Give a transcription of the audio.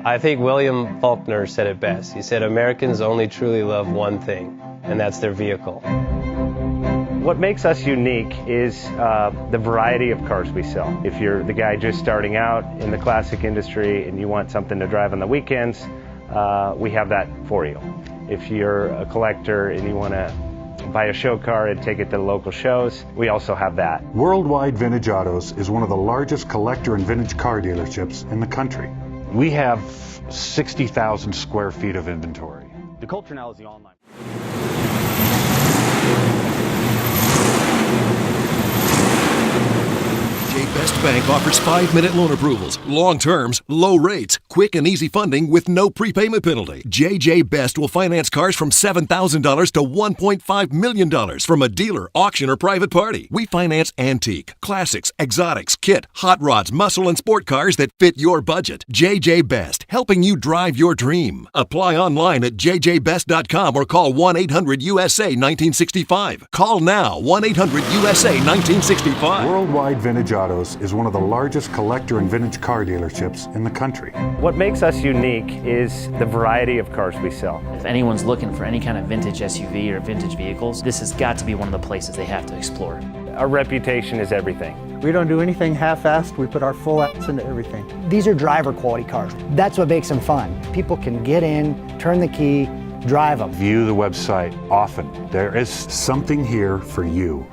I think William Faulkner said it best. He said, Americans only truly love one thing, and that's their vehicle. What makes us unique is the variety of cars we sell. If you're the guy just starting out in the classic industry and you want something to drive on the weekends, we have that for you. If you're a collector and you want to buy a show car and take it to the local shows, we also have that. Worldwide Vintage Autos is one of the largest collector and vintage car dealerships in the country. We have 60,000 square feet of inventory. The culture now is the online. Best Bank offers 5-minute loan approvals, long terms, low rates, quick and easy funding with no prepayment penalty. JJ Best will finance cars from $7,000 to $1.5 million from a dealer, auction, or private party. We finance antique, classics, exotics, kit, hot rods, muscle, and sport cars that fit your budget. JJ Best, helping you drive your dream. Apply online at jjbest.com or call 1-800-USA-1965. Call now, 1-800-USA-1965. Worldwide Vintage Autos is one of the largest collector and vintage car dealerships in the country. What makes us unique is the variety of cars we sell. If anyone's looking for any kind of vintage SUV or vintage vehicles, this has got to be one of the places they have to explore. Our reputation is everything. We don't do anything half-assed. We put our full ass into everything. These are driver quality cars. That's what makes them fun. People can get in, turn the key, drive them. View the website often. There is something here for you.